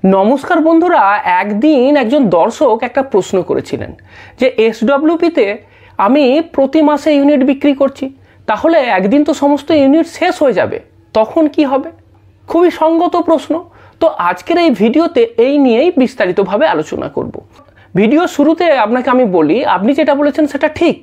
নমস্কার বন্ধুরা, একদিন একজন দর্শক একটা প্রশ্ন করেছিলেন যে এসডব্লিউপিতে আমি প্রতি মাসে ইউনিট বিক্রি করছি, তাহলে একদিন তো সমস্ত ইউনিট শেষ হয়ে যাবে, তখন কি হবে? খুবই সঙ্গত প্রশ্ন। তো আজকের এই ভিডিওতে এই নিয়েই বিস্তারিতভাবে আলোচনা করব। ভিডিও শুরুতে আপনাকে আমি বলি, আপনি যেটা বলেছেন সেটা ঠিক,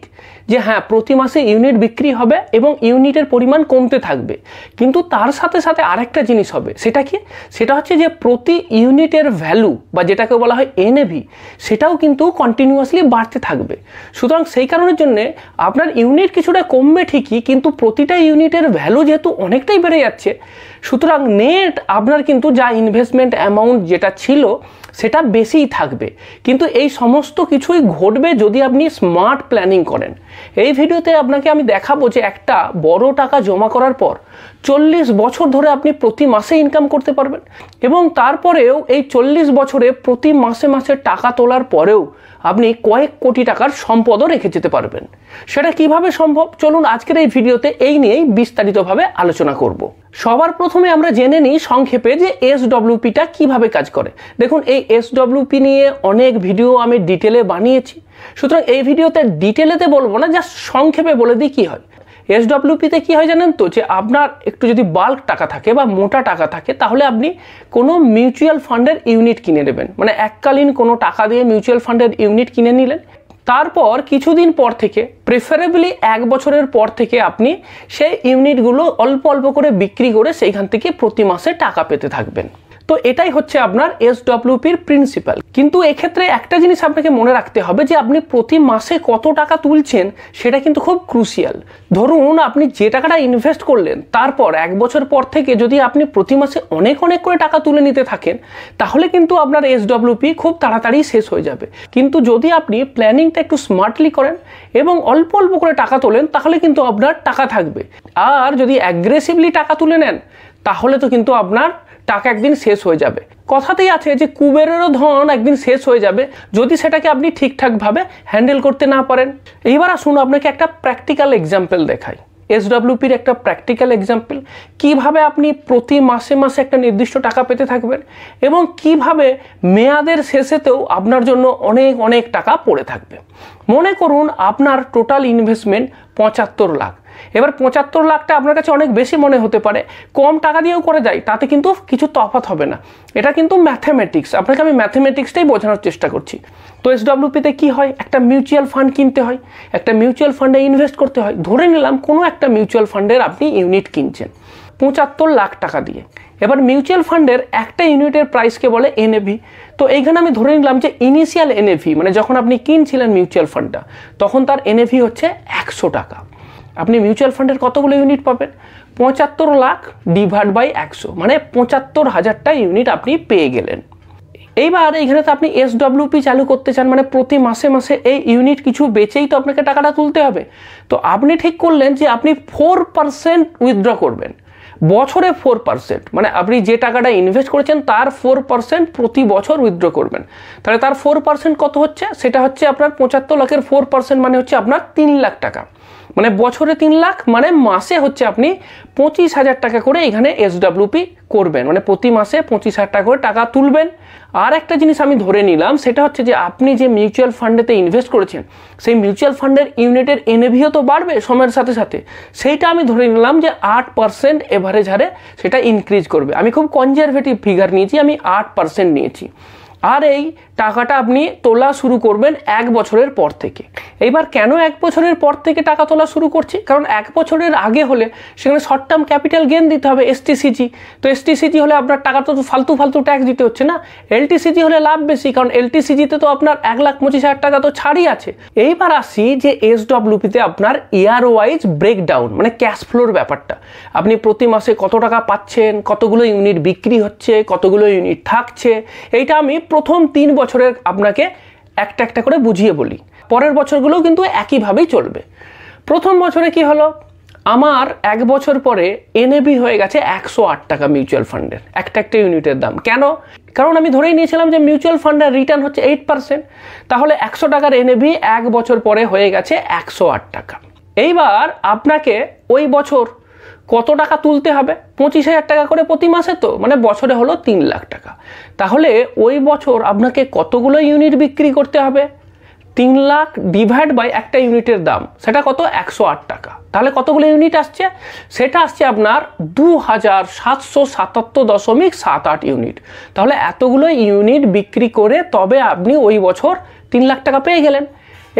যে হ্যাঁ প্রতি মাসে ইউনিট বিক্রি হবে এবং ইউনিটের পরিমাণ কমতে থাকবে, কিন্তু তার সাথে সাথে আরেকটা জিনিস হবে। সেটা কি? সেটা হচ্ছে যে প্রতি ইউনিটের ভ্যালু বা যেটাকে বলা হয় এনএভি, সেটাও কিন্তু কন্টিনিউয়াসলি বাড়তে থাকবে। সুতরাং সেই কারণের জন্যে আপনার ইউনিট কিছুটা কমবে ঠিকই, কিন্তু প্রতিটা ইউনিটের ভ্যালু যেহেতু অনেকটাই বেড়ে যাচ্ছে, সুতরাং নেট আপনার কিন্তু যা ইনভেস্টমেন্ট অ্যামাউন্ট যেটা ছিল সেটা বেশিই থাকবে। কিন্তু এই সমস্ত কিছুই ঘটবে যদি আপনি স্মার্ট প্ল্যানিং করেন। এই ভিডিওতে আপনাকে আমি দেখাবো যে একটা বড় টাকা জমা করার পর 40 বছর ধরে আপনি প্রতি মাসে ইনকাম করতে পারবেন, এবং তারপরেও এই 40 বছরে প্রতি মাসে মাসে টাকা তোলার পরেও আপনি কয়েক কোটি টাকার সম্পদও রেখে যেতে পারবেন। সেটা কিভাবে সম্ভব, চলুন আজকের এই ভিডিওতে এই নিয়েই বিস্তারিতভাবে আলোচনা করব। সবার প্রথমে আমরা জেনে নিই সংক্ষেপে যে এসডব্লিউপিটা কিভাবে কাজ করে। দেখুন, এই এসডব্লিউপি নিয়ে অনেক ভিডিও আমি ডিটেলে বানিয়েছি, সুতরাং এই ভিডিওতে ডিটেলেতে বলবো না, জাস্ট সংক্ষেপে বলে দিই কি হয়। এসডব্লিউপিতে কি হয় জানেন তো, যে আপনার একটু যদি বাল্ক টাকা থাকে বা মোটা টাকা থাকে, তাহলে আপনি কোনো মিউচুয়াল ফান্ডের ইউনিট কিনে নেবেন, মানে এককালীন কোনো টাকা দিয়ে মিউচুয়াল ফান্ডের ইউনিট কিনে নিলেন। তারপর কিছুদিন পর থেকে, প্রেফারেবলি 1 বছরের পর থেকে আপনি সেই ইউনিটগুলো অল্প অল্প করে বিক্রি করে সেইখান থেকে প্রতি মাসে টাকা পেতে থাকবেন। তো এটাই হচ্ছে আপনার এসডব্লিউপির প্রিন্সিপাল। কিন্তু এক্ষেত্রে একটা জিনিস আপনাকে মনে রাখতে হবে যে আপনি প্রতি মাসে কত টাকা তুলছেন সেটা কিন্তু খুব ক্রুশিয়াল। ধরুন আপনি যে টাকাটা ইনভেস্ট করলেন, তারপর 1 বছর পর থেকে যদি আপনি প্রতি মাসে অনেক অনেক করে টাকা তুলে নিতে থাকেন, তাহলে কিন্তু আপনার এসডব্লিউপি খুব তাড়াতাড়ি শেষ হয়ে যাবে। কিন্তু যদি আপনি প্ল্যানিংটা একটু স্মার্টলি করেন এবং অল্প অল্প করে টাকা তোলেন, তাহলে কিন্তু আপনার টাকা থাকবে। আর যদি অ্যাগ্রেসিভলি টাকা তুলে নেন, তাহলে তো কিন্তু আপনার টাকা একদিন শেষ হয়ে যাবে। কথাতেই আছে যে কুবেরেরও ধন একদিন শেষ হয়ে যাবে, যদি সেটাকে আপনি ঠিকঠাকভাবে হ্যান্ডেল করতে না পারেন। এইবার আসুন আপনাকে একটা প্র্যাকটিক্যাল এক্সাম্পল দেখাই। এসডব্লিউপির একটা প্র্যাকটিক্যাল এক্সাম্পল, কিভাবে আপনি প্রতি মাসে মাসে একটা নির্দিষ্ট টাকা পেতে থাকবেন এবং কিভাবে মেয়াদের শেষেতেও আপনার জন্য অনেক অনেক টাকা পড়ে থাকবে। মনে করুন আপনার টোটাল ইনভেস্টমেন্ট 75 লাখ। এবার 75 লাখটা আপনার কাছে অনেক বেশি মনে হতে পারে, কম টাকা দিয়েও করে যায়, তাতে কিন্তু কিছু তফাৎ হবে না। এটা কিন্তু ম্যাথমেটিক্স, আপনাকে আমি ম্যাথমেটিক্সটাই বোঝানোর চেষ্টা করছি। তো এসডব্লিউপিতে কি হয়, একটা মিউচুয়াল ফান্ড কিনতে হয়, একটা মিউচুয়াল ফান্ডে ইনভেস্ট করতে হয়। ধরে নিলাম কোনো একটা মিউচুয়াল ফান্ডের আপনি ইউনিট কিনছেন 75 লাখ টাকা দিয়ে। এবার মিউচুয়াল ফান্ডের একটা ইউনিটের প্রাইসকে বলে এনএভি। তো এইখানে আমি ধরে নিলাম যে ইনিশিয়াল এনএভি, মানে যখন আপনি কিনছিলেন মিউচুয়াল ফান্ডটা, তখন তার এনএভি হচ্ছে 100 টাকা। আপনি মিউচুয়াল ফান্ডের কতগুলো ইউনিট পাবেন? 75 লাখ ডিভাইড বাই 100, মানে 75,000টা ইউনিট আপনি পেয়ে গেলেন। এইবার এইখানে তো আপনি এসডব্লিউপি চালু করতে চান, মানে প্রতি মাসে মাসে এই ইউনিট কিছু বেচেই তো আপনাকে টাকাটা তুলতে হবে। তো আপনি ঠিক করলেন যে আপনি 4% উইথড্র করবেন বছরে। 4%, মানে আপনি যে টাকাটা ইনভেস্ট করেছেন তার 4% প্রতি বছর উইথড্র করবেন। তাহলে তার 4% কত হচ্ছে? সেটা হচ্ছে আপনার 75 লাখের 4% মানে হচ্ছে আপনার 3 লাখ টাকা। মানে বছরে 3 লাখ, মানে মাসে হচ্ছে আপনি 25,000 টাকা করে এখানে এসডব্লিউপি করবেন, মানে প্রতি মাসে 25,000 টাকা করে টাকা তুলবেন। আর একটা জিনিস আমি ধরে নিলাম, সেটা হচ্ছে যে আপনি যে মিউচুয়াল ফান্ডেতে ইনভেস্ট করেছেন, সেই মিউচুয়াল ফান্ডের ইউনিটের এনএভিও তো বাড়বে সময়ের সাথে সাথে। সেইটা আমি ধরে নিলাম যে 8% এভারেজ হারে সেটা ইনক্রিজ করবে। আমি খুব কনজারভেটিভ ফিগার নিয়েছি, আমি 8% নিয়েছি। আর এই টাকাটা আপনি তোলা শুরু করবেন 1 বছরের পর থেকে। এইবার কেন 1 বছরের পর থেকে টাকা তোলা শুরু করছি? কারণ 1 বছরের আগে হলে সেখানে শর্ট টার্ম ক্যাপিটাল গেন দিতে হবে, এসটিসিজি। তো এসটিসিজি হলে আপনার টাকা তো ফালতু ট্যাক্স দিতে হচ্ছে না। এলটিসিজি হলে লাভ বেশি, কারণ এলটিসিজিতে তো আপনার 1,25,000 টাকা তো ছাড়ই আছে। এইবার আসি যে এসডব্লিউপিতে আপনার ইয়ার ওয়াইজ ব্রেকডাউন, মানে ক্যাশ ফ্লোর ব্যাপারটা। আপনি প্রতি মাসে কত টাকা পাচ্ছেন, কতগুলো ইউনিট বিক্রি হচ্ছে, কতগুলো ইউনিট থাকছে, এইটা আমি প্রথম 3 বছরের আপনাকে একটা একটা করে বুঝিয়ে বলি। পরের বছরগুলোও কিন্তু একইভাবেই চলবে। প্রথম বছরে কি হলো, আমার 1 বছর পরে এনএভি হয়ে গেছে 108 টাকা মিউচুয়াল ফান্ডের একটা ইউনিটের দাম। কেন? কারণ আমি ধরেই নিয়েছিলাম যে মিউচুয়াল ফান্ডের রিটার্ন হচ্ছে 8%, তাহলে 100 টাকার এনএভি 1 বছর পরে হয়ে গেছে 108 টাকা। এইবার আপনাকে ওই বছর কত টাকা তুলতে হবে? 25,000 টাকা করে প্রতি মাসে, তো মানে বছরে হলো 3 লাখ টাকা। তাহলে ওই বছর আপনাকে কতগুলো ইউনিট বিক্রি করতে হবে? 3 লাখ ডিভাইড বাই একটা ইউনিটের দাম, সেটা কত? 108 টাকা। তাহলে কতগুলো ইউনিট আসছে? সেটা আসছে আপনার 2777.78 ইউনিট। তাহলে এতগুলো ইউনিট বিক্রি করে তবে আপনি ওই বছর 3 লাখ টাকা পেয়ে গেলেন।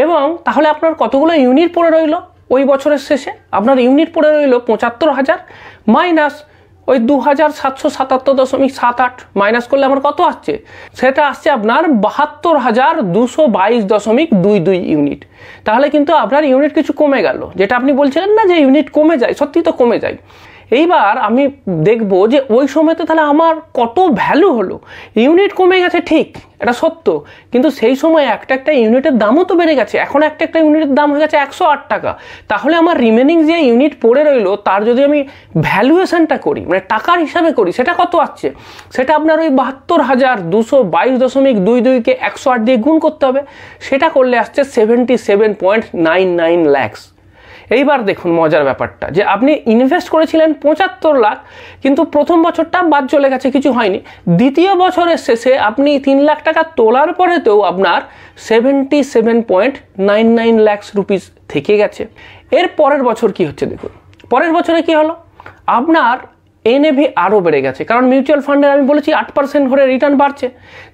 এবং তাহলে আপনার কতগুলো ইউনিট পড়ে রইল ওই বছরের শেষে? আপনার ইউনিট পড়ে রইল 75,000 মাইনাস ওই 2777.78 মাইনাস করলে আমার কত আসছে? সেটা আসছে আপনার 72,222.22 ইউনিট। তাহলে কিন্তু আপনার ইউনিট কিছু কমে গেল, যেটা আপনি বলছিলেন না যে ইউনিট কমে যায়, সত্যি তো কমে যায়। এইবার আমি দেখব যে ওই সময়তে তাহলে আমার কত ভ্যালু হলো। ইউনিট কমে গেছে ঠিক, এটা সত্য, কিন্তু সেই সময় একটা একটা ইউনিটের দামও তো বেড়ে গেছে। এখন একটা একটা ইউনিটের দাম হয়ে গেছে 108 টাকা। তাহলে আমার রিমেনিং যে ইউনিট পড়ে রইলো তার যদি আমি ভ্যালুয়েশনটা করি, মানে টাকার হিসাবে করি, সেটা কত আসছে? সেটা আপনার ওই 72,222.22কে 108 দিয়ে গুণ করতে হবে। সেটা করলে আসছে 77.99 lakhs। এইবার দেখুন মজার ব্যাপারটা, যে আপনি ইনভেস্ট করেছিলেন 75 লাখ, কিন্তু প্রথম বছরটা বাদ চলে গেছে, কিছু হয়নি। দ্বিতীয় বছরের শেষে আপনি 3 লাখ টাকা তোলার পরেতেও আপনার 77.99 lakhs রুপিস থেকে গেছে। এর পরের বছর কি হচ্ছে দেখুন। পরের বছরে কি হলো? আপনার এনএভি আরও বেড়ে গেছে, কারণ মিউচুয়াল ফান্ডের আমি বলেছি 8% করে রিটার্ন বাড়ছে।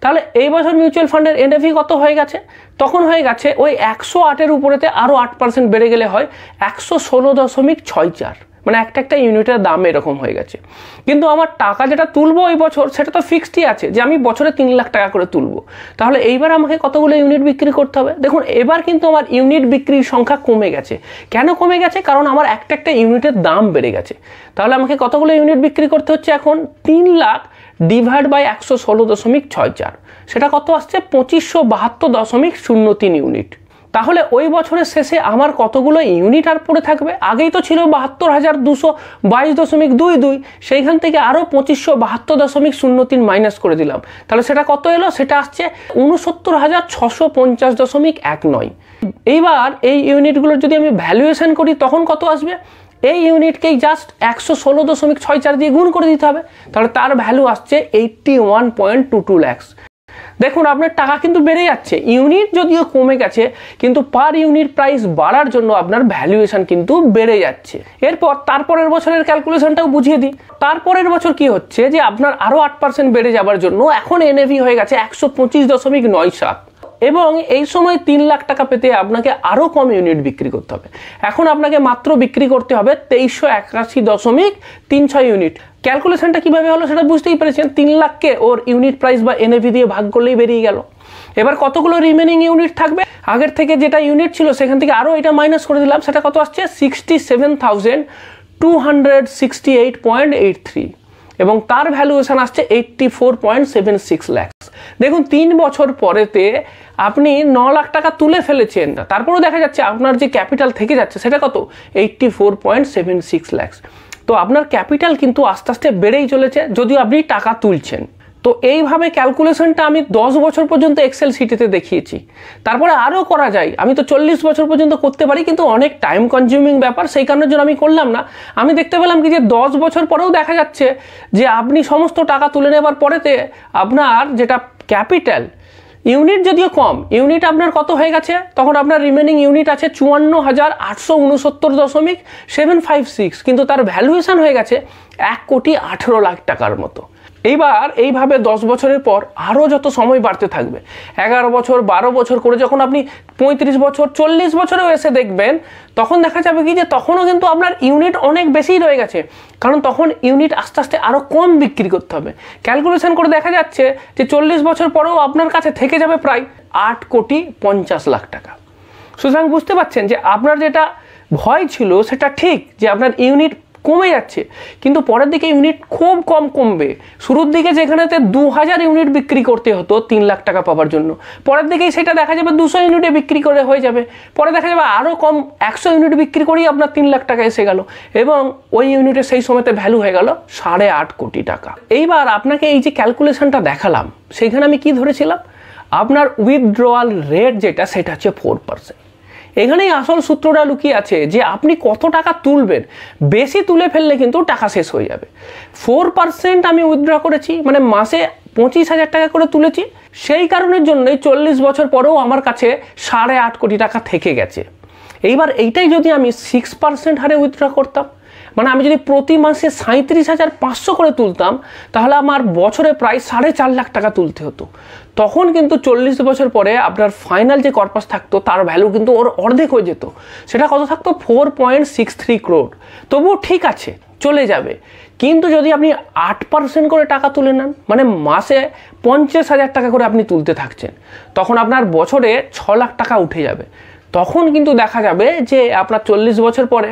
তাহলে এই বছর মিউচুয়াল ফান্ডের এনএভি কত হয়ে গেছে? তখন হয়ে গেছে ওই 108-এর উপরেতে আরও 8% বেড়ে গেলে হয় 116.64, মানে একটা একটা ইউনিটের দাম এরকম হয়ে গেছে। কিন্তু আমার টাকা যেটা তুলবো ওই বছর সেটা তো ফিক্সডই আছে, যে আমি বছরে 3 লাখ টাকা করে তুলবো। তাহলে এইবার আমাকে কতগুলো ইউনিট বিক্রি করতে হবে? দেখুন এবার কিন্তু আমার ইউনিট বিক্রির সংখ্যা কমে গেছে। কেন কমে গেছে? কারণ আমার একটা একটা ইউনিটের দাম বেড়ে গেছে। তাহলে আমাকে কতগুলো ইউনিট বিক্রি করতে হচ্ছে এখন? 3 লাখ ডিভাইড বাই 116.64, সেটা কত আসছে? 2572.03 ইউনিট। তাহলে ওই বছরের শেষে আমার কতগুলো ইউনিট আর পড়ে থাকবে? আগেই তো ছিল 72,222.22, সেইখান থেকে আরও 2572.03 মাইনাস করে দিলাম। তাহলে সেটা কত এলো? সেটা আসছে 69,650.19। এইবার এই ইউনিটগুলোর যদি আমি ভ্যালুয়েশন করি তখন কত আসবে? এই ইউনিটকেই জাস্ট 116.64 দিয়ে গুণ করে দিতে হবে। তাহলে তার ভ্যালু আসছে 81.22 lakhs। দেখুন আপনার টাকা কিন্তু বেড়ে যাচ্ছে, ইউনিট যদিও কমে গেছে, কিন্তু পার ইউনিট প্রাইস বাড়ার জন্য আপনার ভ্যালুয়েশন কিন্তু বেড়ে যাচ্ছে। এরপর তারপরের বছরের ক্যালকুলেশনটাও বুঝিয়ে দিই। তারপরের বছর কি হচ্ছে, যে আপনার আরও 8% বেড়ে যাবার জন্য এখন এনএভি হয়ে গেছে 125.97, এবং এই সময় 3 লাখ টাকা পেতে আপনাকে আরও কম ইউনিট বিক্রি করতে হবে। এখন আপনাকে মাত্র বিক্রি করতে হবে 2381.36 ইউনিট। ক্যালকুলেশনটা কিভাবে হলো সেটা বুঝতেই পেরেছেন। 3 লাখকে ওর ইউনিট প্রাইস বা এনএভি দিয়ে ভাগ করলেই বেরিয়ে গেল। এবার কতগুলো রিমেনিং ইউনিট থাকবে? আগের থেকে যেটা ইউনিট ছিল সেখান থেকে আরও এটা মাইনাস করে দিলাম, সেটা কত আসছে? 67,268.83, এবং তার ভ্যালুয়েশন আসছে 84.76 lakhs। দেখুন 3 বছর পরেতে আপনি 9 লাখ টাকা তুলে ফেলেছেন, তারপরেও দেখা যাচ্ছে আপনার যে ক্যাপিটাল থেকে যাচ্ছে সেটা কত? 84.76 lakhs। তো আপনার ক্যাপিটাল কিন্তু আস্তে আস্তে বেড়েই চলেছে, যদিও আপনি টাকা তুলছেন। তো এইভাবে ক্যালকুলেশনটা আমি 10 বছর পর্যন্ত এক্সেল শিটেতে দেখিয়েছি। তারপরে আরও করা যায়, আমি তো 40 বছর পর্যন্ত করতে পারি, কিন্তু অনেক টাইম কনজিউমিং ব্যাপার, সেই কারণের জন্য আমি করলাম না। আমি দেখতে পেলাম কি যে 10 বছর পরেও দেখা যাচ্ছে যে আপনি সমস্ত টাকা তুলে নেবার পরেতে আপনার যেটা ক্যাপিটাল, ইউনিট যদিও কম, ইউনিট আপনার কত হয়ে গেছে? তখন আপনার রিমেনিং ইউনিট আছে 54,869.756, কিন্তু তার ভ্যালুয়েশন হয়ে গেছে 1,18,00,000 টাকার মতো। এইবার এইভাবে 10 বছরের পর আরও যত সময় বাড়তে থাকবে, 11 বছর 12 বছর করে যখন আপনি 35 বছর 40 বছরেও এসে দেখবেন, তখন দেখা যাবে কি যে তখনও কিন্তু আপনার ইউনিট অনেক বেশিই রয়ে গেছে, কারণ তখন ইউনিট আস্তে আস্তে আরও কম বিক্রি করতে হবে। ক্যালকুলেশন করে দেখা যাচ্ছে যে 40 বছর পরেও আপনার কাছে থেকে যাবে প্রায় 8,50,00,000 টাকা। সুতরাং বুঝতে পারছেন যে আপনার যেটা ভয় ছিল সেটা ঠিক, যে আপনার ইউনিট কমে যাচ্ছে, কিন্তু পরের দিকে ইউনিট খুব কম কমবে। শুরুর দিকে যেখানেতে 2000 ইউনিট বিক্রি করতে হতো 3 লাখ টাকা পাওয়ার জন্য, পরের দিকেই সেটা দেখা যাবে 200 ইউনিটে বিক্রি করে হয়ে যাবে। পরে দেখা যাবে আরও কম 100 ইউনিট বিক্রি করেই আপনার 3 লাখ টাকা এসে গেল, এবং ওই ইউনিটের সেই সময়তে ভ্যালু হয়ে গেল 8.5 কোটি টাকা। এইবার আপনাকে এই যে ক্যালকুলেশনটা দেখালাম, সেইখানে আমি কি ধরেছিলাম? আপনার উইথড্রয়াল রেট যেটা, সেটা হচ্ছে 4%। এখানেই আসল সূত্রটা লুকিয়ে আছে যে আপনি কত টাকা তুলবেন। বেশি তুলে ফেললে কিন্তু টাকা শেষ হয়ে যাবে। 4% আমি উইথড্র করেছি, মানে মাসে 25,000 টাকা করে তুলেছি। সেই কারণের জন্যই 40 বছর পরেও আমার কাছে 8.5 কোটি টাকা থেকে গেছে। এইবার এইটাই যদি আমি 6% হারে উইথড্র করতাম, মানে আমি যদি প্রতি মাসে 37,500 করে তুলতাম, তাহলে আমার বছরে প্রায় 4.5 লাখ টাকা তুলতে হতো। তখন কিন্তু 40 বছর পরে আপনার ফাইনাল যে কর্পাস থাকতো তার ভ্যালু কিন্তু ওর অর্ধেক হয়ে যেত। সেটা কত থাকতো? 4.63 crore। তবুও ঠিক আছে, চলে যাবে। কিন্তু যদি আপনি 8% করে টাকা তুলে নেন, মানে মাসে 50,000 টাকা করে আপনি তুলতে থাকছেন, তখন আপনার বছরে 6 লাখ টাকা উঠে যাবে। তখন কিন্তু দেখা যাবে যে আপনার 40 বছর পরে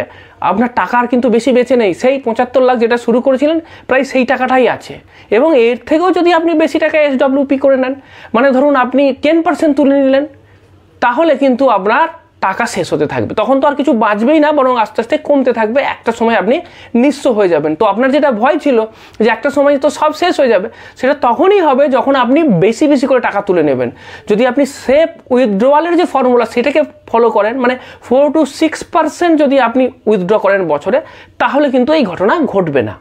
আপনার টাকার কিন্তু বেশি বেঁচে নেই। সেই 75 লাখ যেটা শুরু করেছিলেন প্রায় সেই টাকাটাই আছে। এবং এর থেকেও যদি আপনি বেশি টাকা SWP করে নেন, মানে ধরুন আপনি 10% তুলে নিলেন, তাহলে কিন্তু আপনার টাকা শেষ হতে থাকবে। তখন তো আর কিছু বাঁচবেই না, বরং আস্তে আস্তে কমতে থাকবে। একটা সময় আপনি নিঃস্ব হয়ে যাবেন। তো আপনার যেটা ভয় ছিল যে একটা সময় তো সব শেষ হয়ে যাবে, সেটা তখনই হবে যখন আপনি বেশি বেশি করে টাকা তুলে নেবেন। যদি আপনি সেফ উইথড্রয়ালের যে ফর্মুলা সেটাকে ফলো করেন, মানে 4 to 6% যদি আপনি উইথড্র করেন বছরে, তাহলে কিন্তু এই ঘটনা ঘটবে না।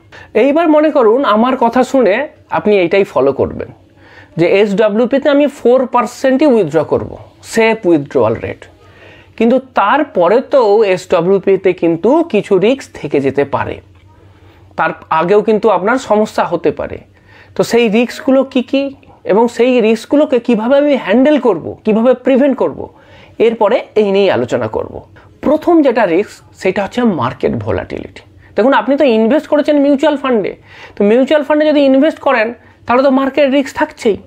এইবার মনে করুন আমার কথা শুনে আপনি এইটাই ফলো করবেন যে SWPতে আমি 4%ই উইথড্র করব, সেফ উইথড্রয়াল রেট। কিন্তু তারপরে তো SWPতে কিন্তু কিছু রিস্ক থেকে যেতে পারে, তার আগেও কিন্তু আপনার সমস্যা হতে পারে। তো সেই রিস্কগুলো কি কি এবং সেই রিস্কগুলোকে কিভাবে আমি হ্যান্ডেল করব, কিভাবে প্রিভেন্ট করব, এরপরে এই নিয়েই আলোচনা করব। প্রথম যেটা রিস্ক সেটা হচ্ছে মার্কেট ভোলাটিলিটি। দেখুন, আপনি তো ইনভেস্ট করেছেন মিউচুয়াল ফান্ডে, তো মিউচুয়াল ফান্ডে যদি ইনভেস্ট করেন তাহলে তো মার্কেট রিস্ক থাকছেই।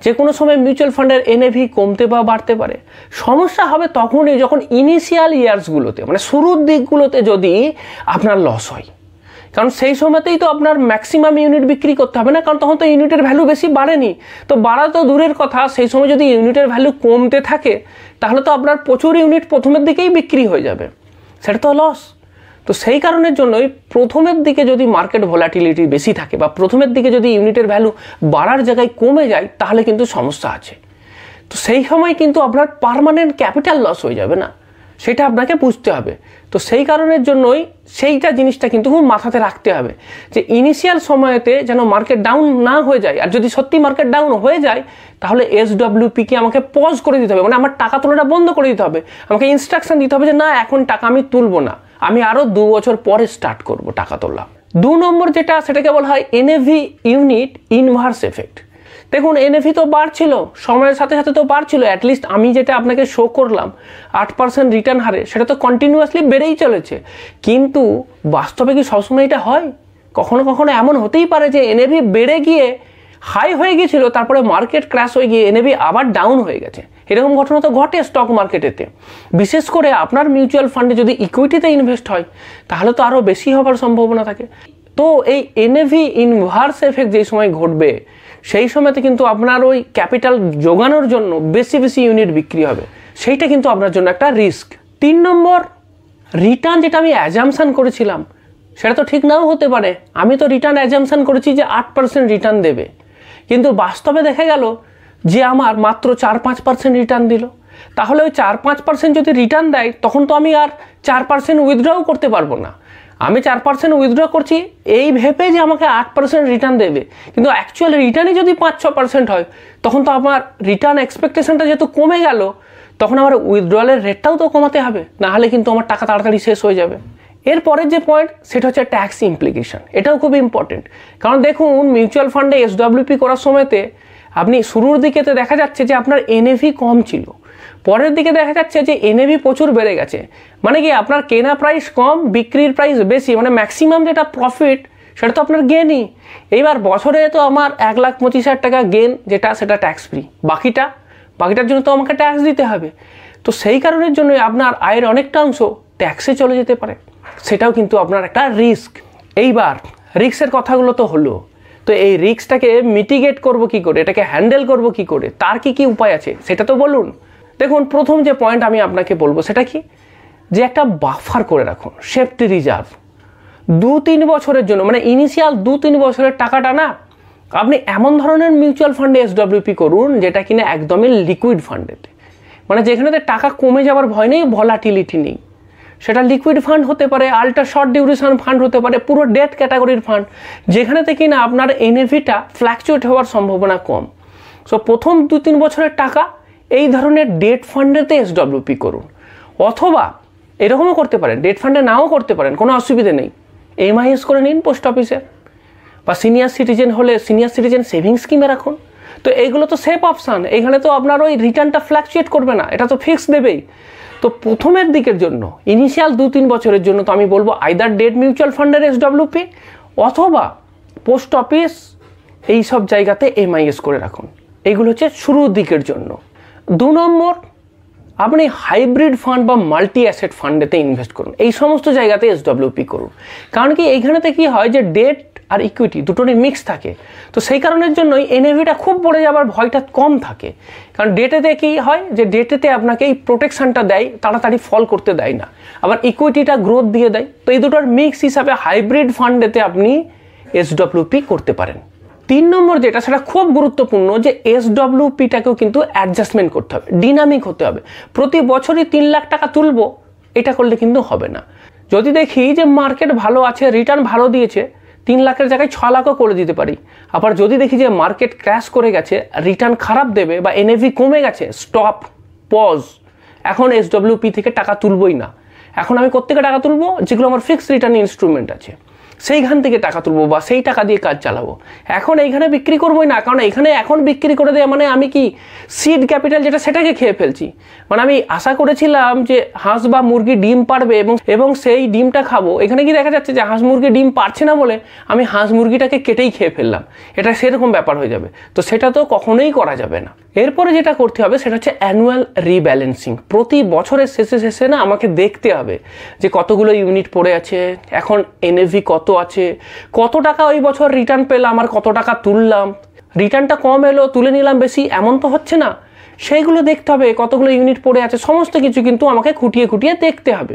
যে কোনো সময় মিউচুয়াল ফান্ডের NAV কমতে বা বাড়তে পারে। সমস্যা হবে তখনই যখন ইনিশিয়াল ইয়ার্সগুলোতে, মানে শুরুর দিকগুলোতে যদি আপনার লস হয়, কারণ সেই সময়তেই তো আপনার ম্যাক্সিমাম ইউনিট বিক্রি করতে হবে না, কারণ তখন তো ইউনিটের ভ্যালু বেশি বাড়েনি। তো বাড়া তো দূরের কথা, সেই সময় যদি ইউনিটের ভ্যালু কমতে থাকে তাহলে তো আপনার প্রচুর ইউনিট প্রথমের দিকেই বিক্রি হয়ে যাবে, সেটা তো লস। তো সেই কারণের জন্যই প্রথমের দিকে যদি মার্কেট ভোলাটিলিটি বেশি থাকে বা প্রথমের দিকে যদি ইউনিটের ভ্যালু বাড়ার জায়গায় কমে যায়, তাহলে কিন্তু সমস্যা আছে। তো সেই সময় কিন্তু আপনার পার্মানেন্ট ক্যাপিটাল লস হয়ে যাবে না, সেটা আপনাকে বুঝতে হবে। তো সেই কারণের জন্যই সেইটা জিনিসটা কিন্তু খুব মাথাতে রাখতে হবে যে ইনিশিয়াল সময়েতে যেন মার্কেট ডাউন না হয়ে যায়। আর যদি সত্যি মার্কেট ডাউন হয়ে যায় তাহলে SWPকে আমাকে পজ করে দিতে হবে, মানে আমার টাকা তোলাটা বন্ধ করে দিতে হবে। আমাকে ইনস্ট্রাকশন দিতে হবে যে না, এখন টাকা আমি তুলবো না, আমি আরও 2 বছর পরে স্টার্ট করব টাকা তোলা। 2 নম্বর যেটা, সেটাকে বলা হয় NAV ইউনিট ইনভার্স এফেক্ট। দেখুন, NAV তো বাড়ছিল, সময়ের সাথে সাথে তো বাড়ছিল। অ্যাটলিস্ট আমি যেটা আপনাকে শো করলাম 8% রিটার্ন হারে, সেটা তো কন্টিনিউয়াসলি বেড়েই চলেছে। কিন্তু বাস্তবে কি সবসময় এটা হয়? কখনো কখনো এমন হতেই পারে যে NAV বেড়ে গিয়ে হাই হয়ে গিয়েছিল, তারপরে মার্কেট ক্র্যাশ হয়ে গিয়ে NAV আবার ডাউন হয়ে গেছে। এরকম ঘটনা তো ঘটে স্টক মার্কেটেতে। বিশেষ করে আপনার মিউচুয়াল ফান্ডে যদি ইকুইটিতে ইনভেস্ট হয় তাহলে তো আরও বেশি হওয়ার সম্ভাবনা থাকে। তো এই NAV ইনভার্স এফেক্ট যেই সময় ঘটবে, সেই সময়তে কিন্তু আপনার ওই ক্যাপিটাল জোগানোর জন্য বেশি বেশি ইউনিট বিক্রি হবে, সেইটা কিন্তু আপনার জন্য একটা রিস্ক। 3 নম্বর, রিটার্ন যেটা আমি অ্যাজামশন করেছিলাম সেটা তো ঠিক নাও হতে পারে। আমি তো রিটার্ন অ্যাজামশন করেছি যে 8% রিটার্ন দেবে, কিন্তু বাস্তবে দেখা গেল যে আমার মাত্র 4-5% রিটার্ন দিল। তাহলে ওই 4-5% যদি রিটার্ন দেয়, তখন তো আমি আর 4% উইথড্রও করতে পারবো না। আমি 4% উইথড্র করছি এই ভেবে যে আমাকে 8% রিটার্ন দেবে, কিন্তু অ্যাকচুয়াল রিটার্নই যদি 5-6% হয়, তখন তো আমার রিটার্ন এক্সপেকটেশনটা যেহেতু কমে গেল, তখন আমার উইথড্রয়ালের রেটটাও তো কমাতে হবে, নাহলে কিন্তু আমার টাকা তাড়াতাড়ি শেষ হয়ে যাবে। এরপরের যে পয়েন্ট সেটা হচ্ছে ট্যাক্স ইমপ্লিকেশন। এটাও খুব ইম্পর্টেন্ট, কারণ দেখুন মিউচুয়াল ফান্ডে SWP করার সময়তে আপনি শুরুর দিকেতে দেখা যাচ্ছে যে আপনার NAV কম ছিল, পরের দিকে দেখা যাচ্ছে যে NAV প্রচুর বেড়ে গেছে। মানে কি, আপনার কেনা প্রাইস কম, বিক্রির প্রাইস বেশি, মানে ম্যাক্সিমাম যেটা প্রফিট সেটা তো আপনার গেনই। এইবার বছরে তো আমার 1,25,000 টাকা গেন, যেটা সেটা ট্যাক্স ফ্রি। বাকিটার জন্য তো আমাকে ট্যাক্স দিতে হবে। তো সেই কারণের জন্য আপনার আয়ের অনেকটা অংশ ট্যাক্সে চলে যেতে পারে, সেটাও কিন্তু আপনার একটা রিস্ক। এইবার রিস্কের কথাগুলো তো হলো, তো এই রিস্কটাকে মিটিগেট করব কি করে, এটাকে হ্যান্ডেল করব কি করে, তার কি কি উপায় আছে সেটা তো বলুন। দেখুন, প্রথম যে পয়েন্ট আমি আপনাকে বলবো সেটা কি, যে একটা বাফার করে রাখুন, সেফটি রিজার্ভ। 2-3 বছরের জন্য, মানে ইনিশিয়াল 2-3 বছরের টাকাটা না আপনি এমন ধরনের মিউচুয়াল ফান্ডে SWP করুন যেটা কিনা একদমই লিকুইড ফান্ডেতে, মানে যেখানেতে টাকা কমে যাওয়ার ভয় নেই, ভলাটিলিটি নেই। সেটা লিকুইড ফান্ড হতে পারে, আল্ট্রা শর্ট ডিউরেশন ফান্ড হতে পারে, পুরো ডেট ক্যাটাগরির ফান্ড, যেখানেতে কিনা আপনার এনএভিটা ফ্ল্যাকচুয়েট হওয়ার সম্ভাবনা কম। সো প্রথম 2-3 বছরের টাকা এই ধরনের ডেট ফান্ডেতে এসডব্লিউপি করুন। অথবা এরকমও করতে পারেন, ডেট ফান্ডে নাও করতে পারেন, কোনো অসুবিধে নেই, এমআইএস করে নিন পোস্ট অফিসে, বা সিনিয়র সিটিজেন হলে সিনিয়র সিটিজেন সেভিংস স্কিমে রাখুন। তো এইগুলো তো সেফ অপশান, এখানে তো আপনার ওই রিটার্নটা ফ্ল্যাকচুয়েট করবে না, এটা তো ফিক্স দেবেই। তো প্রথমের দিকের জন্য ইনিশিয়াল 2-3 বছরের জন্য তো আমি বলবো আইদার ডেট মিউচুয়াল ফান্ডের এসডব্লিউপি অথবা পোস্ট অফিস, এই সব জায়গাতে এমআইএস করে রাখুন। এইগুলো হচ্ছে শুরুর দিকের জন্য। 2 নম্বর, আপনি হাইব্রিড ফান্ড বা মাল্টি অ্যাসেট ফান্ডেতে ইনভেস্ট করুন, এই সমস্ত জায়গাতে এসডব্লিউপি করুন। কারণ কি এইখানেতে কি হয় যে ডেট আর ইকুইটি দুটোরই মিক্স থাকে, তো সেই কারণের জন্যই এনএভিটা খুব পড়ে যাওয়ার ভয়টা কম থাকে। কারণ ডেটেতে কি হয় যে ডেটেতে আপনাকে এই প্রোটেকশনটা দেয়, তাড়াতাড়ি ফল করতে দেয় না, আবার ইকুইটিটা গ্রোথ দিয়ে দেয়। তো এই দুটোর মিক্স হিসাবে হাইব্রিড ফান্ডেতে আপনি এসডব্লিউপি করতে পারেন। 3 নম্বর যেটা, সেটা খুব গুরুত্বপূর্ণ, যে এসডব্লিউপিটাকেও কিন্তু অ্যাডজাস্টমেন্ট করতে হবে, ডিনামিক হতে হবে। প্রতি বছরই 3 লাখ টাকা তুলবো, এটা করলে কিন্তু হবে না। যদি দেখি যে মার্কেট ভালো আছে, রিটার্ন ভালো দিয়েছে, 3 লাখের জায়গায় 6 লাখও করে দিতে পারি। আবার যদি দেখি যে মার্কেট ক্র্যাশ করে গেছে, রিটার্ন খারাপ দেবে বা এনএভি কমে গেছে, স্টপ, পজ, এখন এসডব্লিউপি থেকে টাকা তুলবই না। এখন আমি কোত্থেকে টাকা তুলবো? যেগুলো আমার ফিক্সড রিটার্ন ইনস্ট্রুমেন্ট আছে সেইখান থেকে টাকা তুলবো বা সেই টাকা দিয়ে কাজ চালাবো। এখন এইখানে বিক্রি করবোই না, কারণ এখানে এখন বিক্রি করে দেয় মানে আমি কি সিড ক্যাপিটাল যেটা সেটাকে খেয়ে ফেলছি। মানে আমি আশা করেছিলাম যে হাঁস বা মুরগি ডিম পারবে এবং সেই ডিমটা খাবো, এখানে কি দেখা যাচ্ছে যে হাঁস মুরগি ডিম পারছে না বলে আমি হাঁস মুরগিটাকে কেটেই খেয়ে ফেললাম, এটা সেরকম ব্যাপার হয়ে যাবে। তো সেটা তো কখনোই করা যাবে না। এরপরে যেটা করতে হবে সেটা হচ্ছে অ্যানুয়াল রিব্যালেন্সিং। প্রতি বছরের শেষে না আমাকে দেখতে হবে যে কতগুলো ইউনিট পড়ে আছে, এখন এনএভি কত আছে, কত টাকা ওই বছর রিটার্ন পেলাম আর কত টাকা তুললাম, রিটার্নটা কম এলো তুলে নিলাম বেশি, এমন তো হচ্ছে না। সেইগুলো দেখতে হবে, কতগুলো ইউনিট পড়ে আছে, সমস্ত কিছু কিন্তু আমাকে খুঁটিয়ে খুঁটিয়ে দেখতে হবে।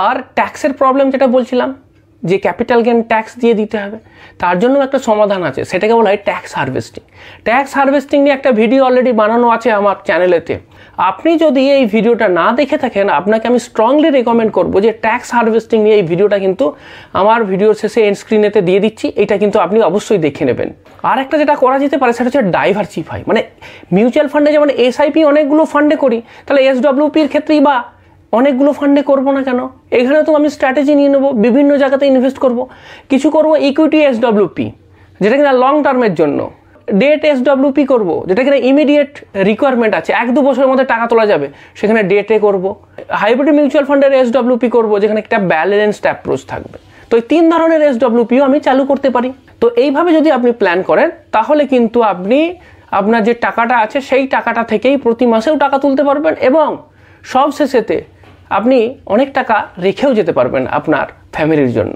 আর ট্যাক্সের প্রবলেম যেটা বলছিলাম, যে ক্যাপিটাল গেন ট্যাক্স দিয়ে দিতে হবে, তার জন্য একটা সমাধান আছে, সেটাকে বলা হয় ট্যাক্স হারভেস্টিং। ট্যাক্স হারভেস্টিং নিয়ে একটা ভিডিও অলরেডি বানানো আছে আমার চ্যানেলেতে। আপনি যদি এই ভিডিওটা না দেখে থাকেন, আপনাকে আমি স্ট্রংলি রেকমেন্ড করবো যে ট্যাক্স হারভেস্টিং নিয়ে এই ভিডিওটা কিন্তু আমার ভিডিওর শেষে এন্ড স্ক্রিনেতে দিয়ে দিচ্ছি, এটা কিন্তু আপনি অবশ্যই দেখে নেবেন। আর একটা যেটা করা যেতে পারে সেটা হচ্ছে ডাইভার্সিফাই। মানে মিউচুয়াল ফান্ডে যেমন এসআইপি অনেকগুলো ফান্ডে করি, তাহলে এসডব্লিউপির ক্ষেত্রেই বা অনেকগুলো ফান্ডে করবো না কেন? এখানে তো আমি স্ট্র্যাটেজি নিয়ে নেবো, বিভিন্ন জায়গাতে ইনভেস্ট করব। কিছু করবো ইকুইটি এসডব্লিউপি, যেটা কিনা লং টার্মের জন্য, ডেট এসডব্লিউপি করবো, যেটা কিনা ইমিডিয়েট রিকোয়ারমেন্ট আছে, 1-2 বছরের মধ্যে টাকা তোলা যাবে, সেখানে ডেটে করব। হাইব্রিড মিউচুয়াল ফান্ডের এসডব্লিউপি করবো, যেখানে একটা ব্যালেন্সড অ্যাপ্রোচ থাকবে। তো এই 3 ধরনের এসডব্লিউপিও আমি চালু করতে পারি। তো এইভাবে যদি আপনি প্ল্যান করেন, তাহলে কিন্তু আপনি আপনার যে টাকাটা আছে সেই টাকাটা থেকেই প্রতি মাসেও টাকা তুলতে পারবেন, এবং সব শেষেতে আপনি অনেক টাকা রেখেও যেতে পারবেন আপনার ফ্যামিলির জন্য।